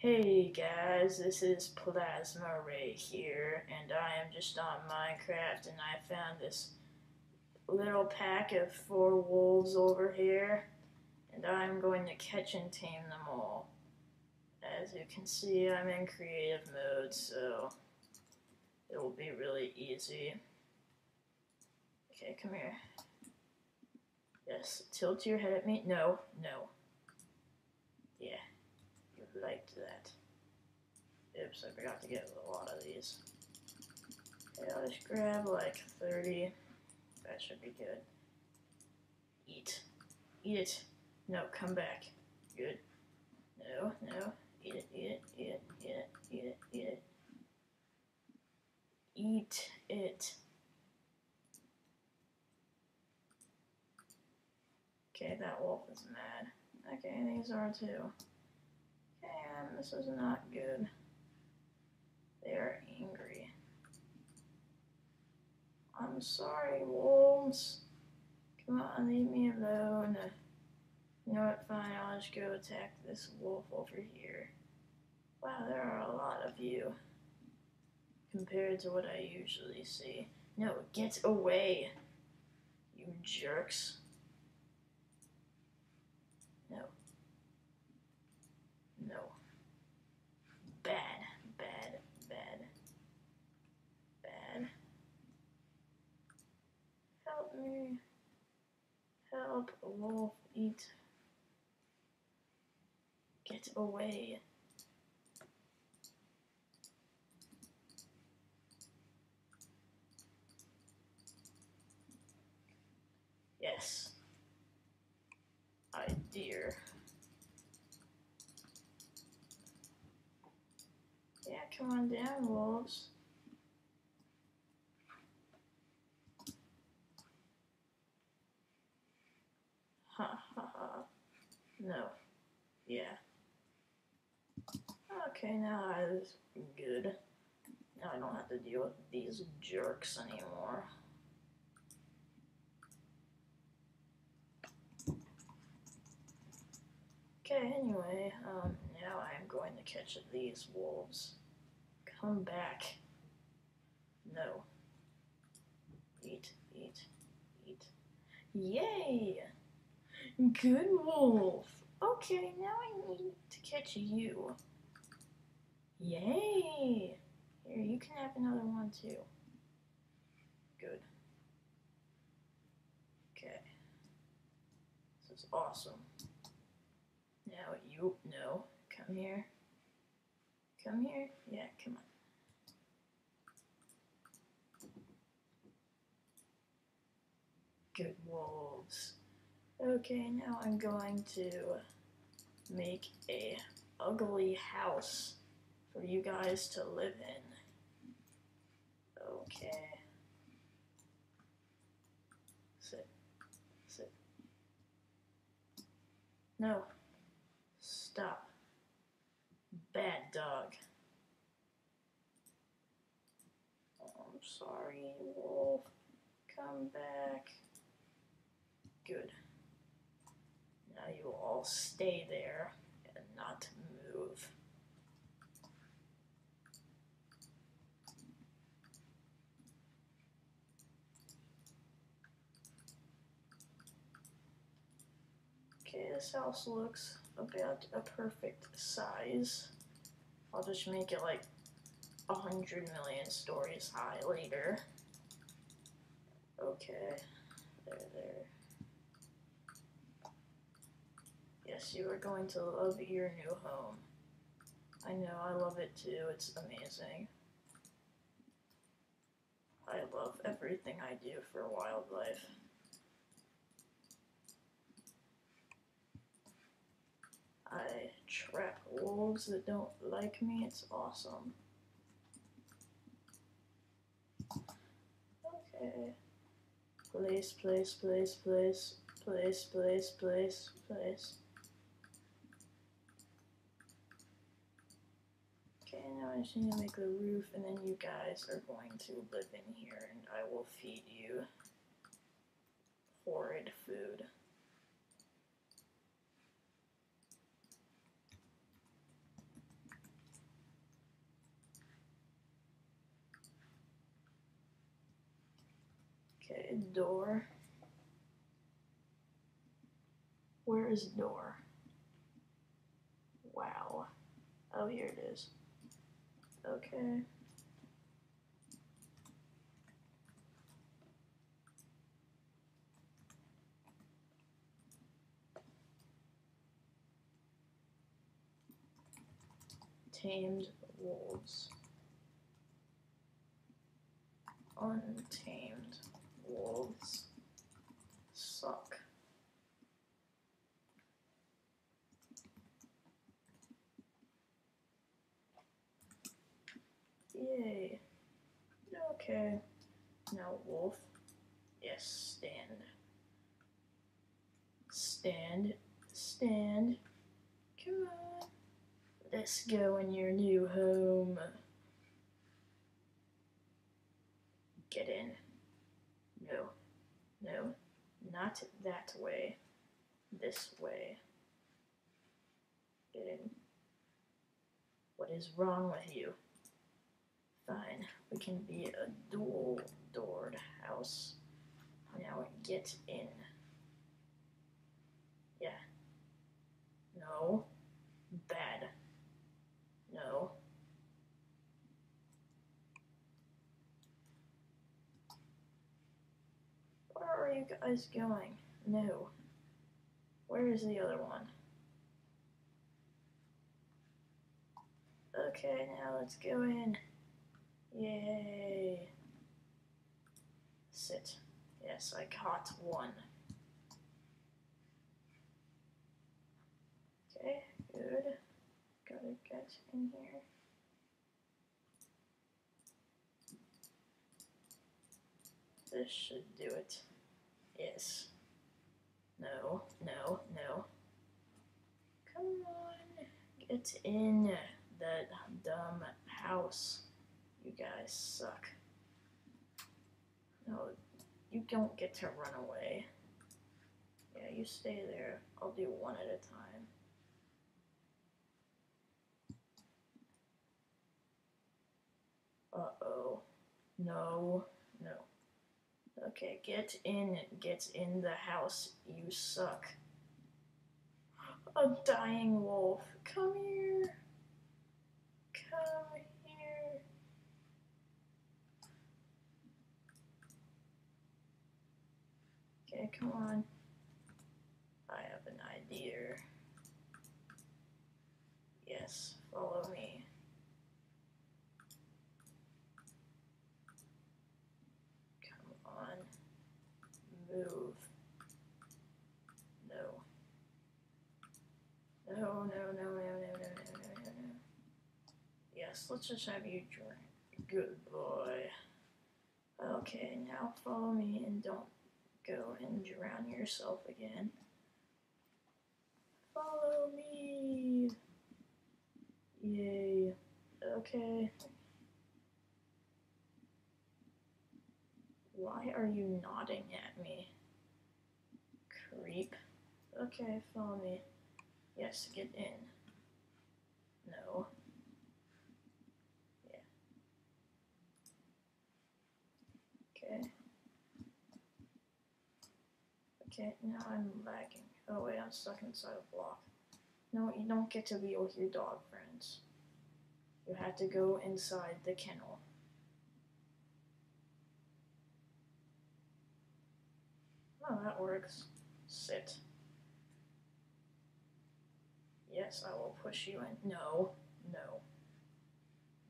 Hey guys, this is Plasma Ray here, and I am just on Minecraft, and I found this little pack of 4 wolves over here, and I'm going to catch and tame them all. As you can see, I'm in creative mode, so it will be really easy. Okay, come here. Yes, tilt your head at me. No, no. Yeah, you liked that. Oops, I forgot to get a lot of these. Okay, I'll just grab like 30. That should be good. Eat. Eat it. No, come back. Good. No, no. Eat it, eat it, eat it, eat it, eat it, eat it. Eat it. Okay, that wolf is mad. Okay, these are too. Okay, this is not good. They are angry. I'm sorry, wolves. Come on, leave me alone. You know what, fine, I'll just go attack this wolf over here. Wow, there are a lot of you compared to what I usually see. No, get away, you jerks. No. No. Bad, bad, bad, bad. Help me. Help, wolf, eat. Get away. Yes. I dare. Yeah, come on down, wolves. Ha ha ha. No. Yeah. Okay, now that's good. Now I don't have to deal with these jerks anymore. Okay, anyway, now I'm going to catch these wolves. Come back. No. Eat, eat, eat. Yay! Good wolf! Okay, now I need to catch you. Yay! Here, you can have another one too. Good. Okay. This is awesome. Now you, no, come here. Come here? Yeah, come on. Good wolves. Okay, now I'm going to make a ugly house for you guys to live in. Okay. Sit. Sit. No. Stop. Bad dog. Oh, I'm sorry, wolf. Come back. Good. Now you will all stay there and not move. Okay, this house looks about a perfect size. I'll just make it like 100 million stories high later. Okay, there. Yes, you are going to love your new home. I know, I love it too, it's amazing. I love everything I do for wildlife. I trap wolves that don't like me, it's awesome. Okay. Place, place, place, place, place, place, place, place. Okay, now I just need to make a roof, and then you guys are going to live in here, and I will feed you horrid food. Okay, door. Where is door? Wow. Oh, here it is. Okay. Tamed wolves. Untamed wolves suck. Yay. Okay. Now wolf. Yes, stand. Stand. Stand. Come on. Let's go in your new home. Get in. No. No. Not that way. This way. Get in. What is wrong with you? Fine. We can be a dual-doored house. Now get in. Yeah. No. Bad. No. Where are you guys going? No. Where is the other one? Okay, now let's go in. Yay. Sit. Yes, I caught one. Okay, good. Gotta get in here. This should do it. Yes. No, no, no. Come on. Get in that dumb house. You guys suck. No, you don't get to run away. Yeah, you stay there. I'll do one at a time. Uh-oh. No, no. Okay, get in the house. You suck. A dying wolf. Come here. Come here. Okay, come on. I have an idea. Yes, follow me. Come on. Move. No. No, no, no, no, no, no, no, no, no. Yes, let's just have you drink. Good boy. Okay, now follow me and don't go and drown yourself again. Follow me. Yay. Okay. Why are you nodding at me? Creep. Okay, follow me. Yes, get in. No. Yeah. Okay. Okay, now I'm lagging. Oh wait, I'm stuck inside a block. No, you don't get to be with your dog friends. You have to go inside the kennel. Oh, that works. Sit. Yes, I will push you in. No, no.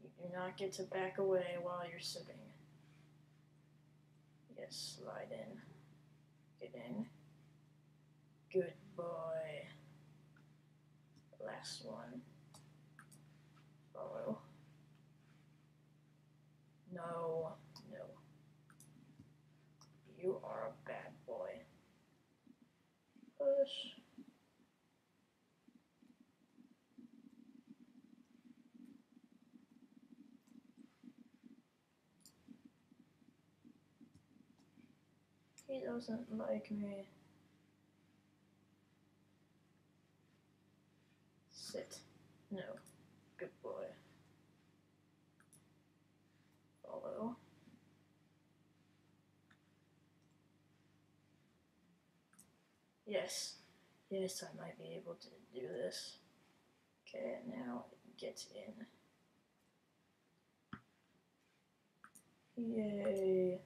You do not get to back away while you're sitting. Yes, slide in. Get in. Good boy. Last one. Follow. No, no. You are a bad boy. Push. He doesn't like me. Sit. No. Good boy. Follow. Yes, I might be able to do this. Okay, now get in. Yay.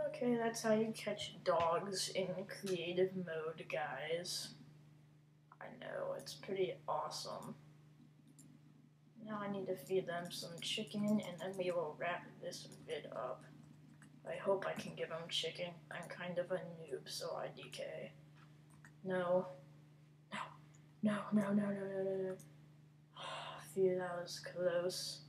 Okay, that's how you catch dogs in creative mode, guys. I know, it's pretty awesome. Now I need to feed them some chicken, and then we will wrap this vid up. I hope I can give them chicken. I'm kind of a noob, so I DK. No. No. Phew, that was close.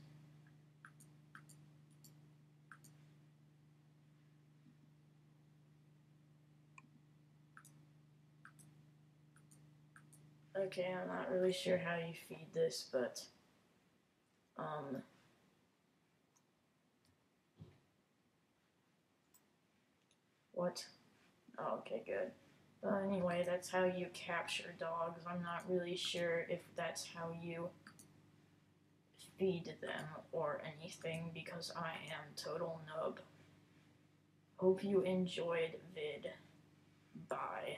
Okay, I'm not really sure how you feed this, but, what? Oh, okay, good. But anyway, that's how you capture dogs. I'm not really sure if that's how you feed them or anything because I am total noob. Hope you enjoyed vid. Bye.